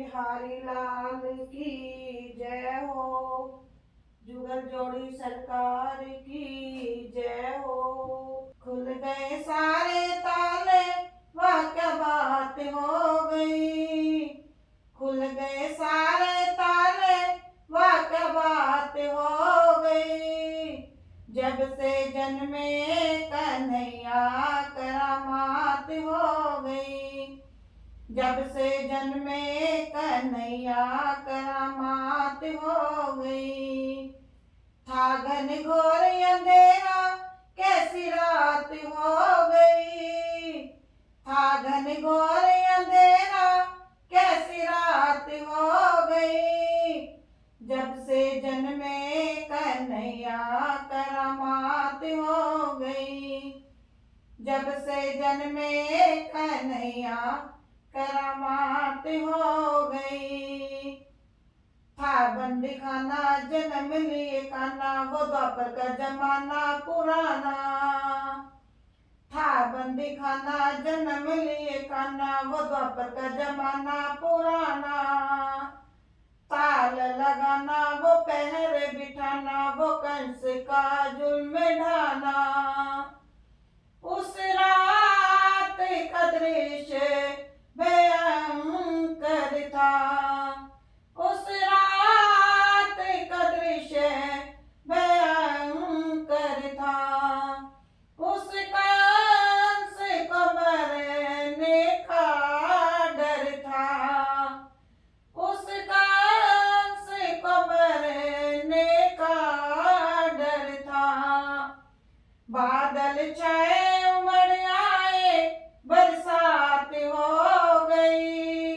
बिहारी लाल की जय हो। जुगल जोड़ी सरकार की जय हो। खुल गए सारे ताले, वाह क्या बात हो गई। खुल गए सारे ताले, वाह क्या बात हो गई। जब से जन्मे कन्हैया करामात हो गई। जब से जन्मे कन्हैया करामात हो गई। था घन घोर अंधेरा, कैसी रात हो गई। था घन घोर अंधेरा, कैसी रात हो गई। जब से जन्मे कन्हैया करामात हो गई। जब से जन्मे कन्हैया करामात हो गई। था बंदी खाना जन्म लिए कान्हा, वो द्वापर का जमाना पुराना। था बंदी खाना जन्म लिए कान्हा, वो द्वापर का जमाना पुराना। ताल लगाना वो पहरे बिठाना, वो कंस का जुल्म ढाना। उस रात का दृश्य भयंकर था। उस रात का दृश्य भयंकर था। उस कंस को मरने का डर था। उस कंस को मरने का डर था। बादल छाए उमड़ आए, बरसात हो गई।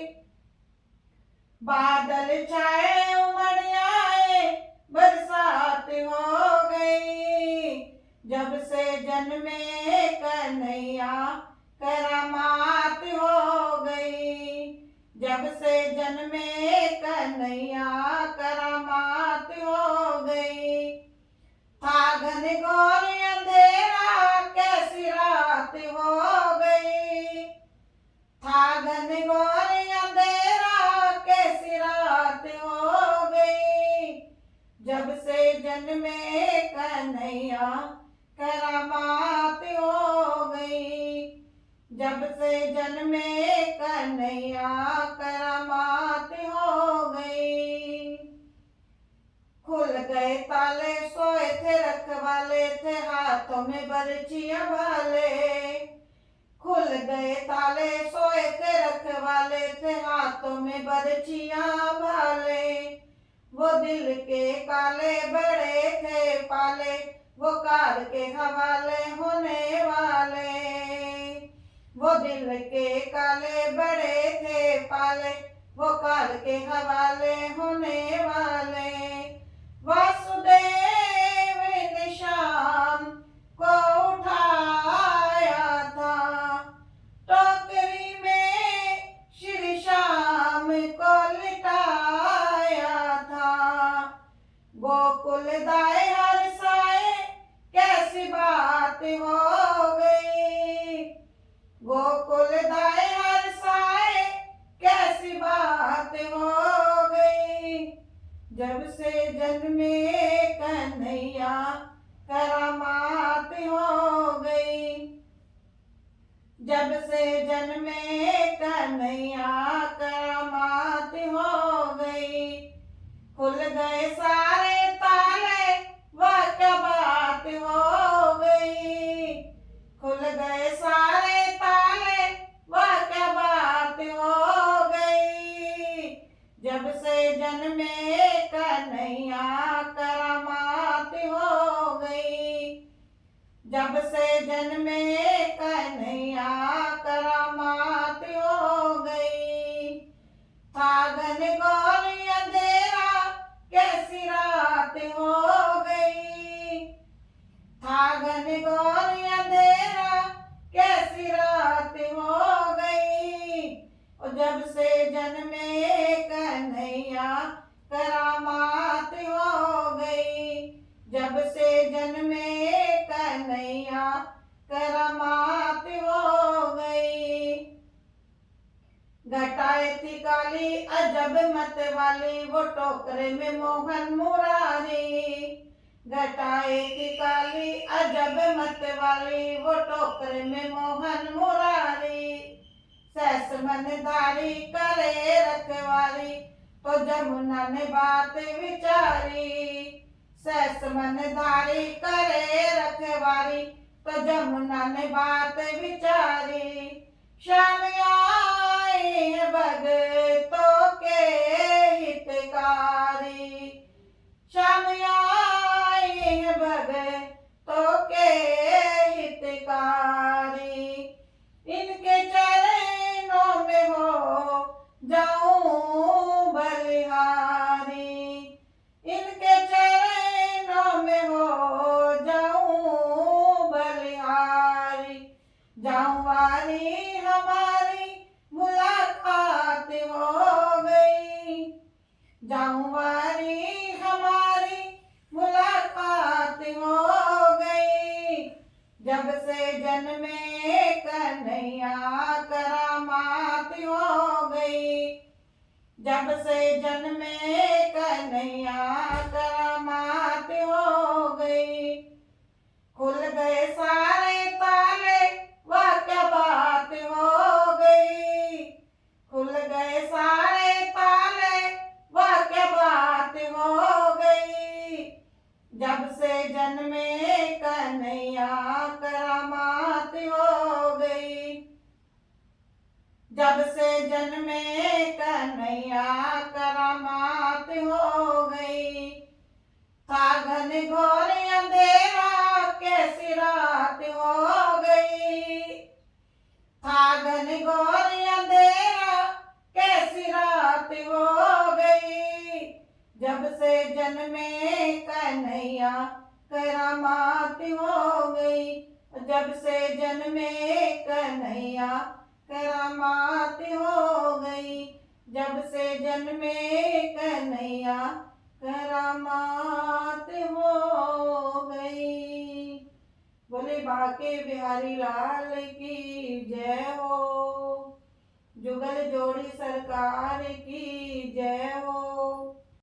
बादल छाए उमड़ आए, बरसात हो गई। जब से जन्मे कन्हैया करामात हो गई। जब से जन्मे कन्हैया करामात हो गई। था घन घोर अंधेरा, कैसी रात हो गई। था घन घोर अंधेरा, कैसी रात हो गई। जब से जन्मे कन्हैया करामात हो गई। जब से जन्मे कन्हैया करामात हो गई। खुल गए ताले, सोए थे रखवाले, थे हाथों में बरछियां भाले। खुल गए ताले, सोए थे रखवाले, थे हाथों में बरछियां भाले। वो दिल के काले बड़े थे पाले, वो काल के हवाले होने वाले। वो दिल के काले बड़े थे पाले, वो काल के हवाले होने वाले। वासुदेव ने शाम को उठाया था, टोकरी में श्री श्याम को लिटाया था। गोकुल दाए हर साए, कैसी बात हो गई। गोकुल दाए हर साए, कैसी बात हो गई। जब से जन्मे कन्हैया करामात हो गई। जब से जन्मे कन्हैया करामात हो गई। खुल गए सारे ताले, वाह क्या बात हो गई। खुल गए सारे ताले, वाह क्या बात हो गई। जब से जन्मे कन्हैया करामात हो गई। जब से जन्मे कन्हैया करामात हो गई। था घन घोर अंधेरा, कैसी रात हो गई। था घन घोर अंधेरा, कैसी रात हो गई। और जब से जन्मे कन्हैया करामात हो गई। जब से जन्मे कन्हैया करामात हो गई। घटाए थी का काली अजब मत वाली, वो टोकरे में मोहन मुरारी। घटा एक काली अजब मत वाली, वो टोकरे में मोहन मुरारी। सहस मन धारी करे रखवारी, तो जमुना ने बात विचारी। सहस मन धारी करे रखवारी, तो जमुना ने बात विचारी। श्याम आए हैं भगतों के हितकारी, श्याम आए हैं भगतों के हितकारी। इनके चरणों में हो जाऊं बलिहारी, इनके चरणों में हो जाऊं बलिहारी। जाऊं वारी हमारी मुलाकात हो गई, जाऊं वारी हमारी मुलाकात हो गई। जब से जन्मे कन्हैया करामात हो गई, जब से जन्मे कन्हैया करामात हो गई। खुल गए सारे ताले, वाह क्या बात हो गई। खुल गए सारे ताले, वाह क्या बात हो गई। जब से जन्मे कन्हैया करामात हो गई, जब से जन्मे कन्हैया करामात हो गई। था घन घोर अंधेरा, कैसी रात हो गई। था घन घोर अंधेरा, कैसी रात हो गई। जब से जन्मे कन्हैया करामात हो गई, जब से जन्मे कन्हैया करामात हो गई। जब से जन्मे कन्हैया करामात हो गई। बोले बाके बिहारी लाल की जय हो, जुगल जोड़ी सरकार की जय हो।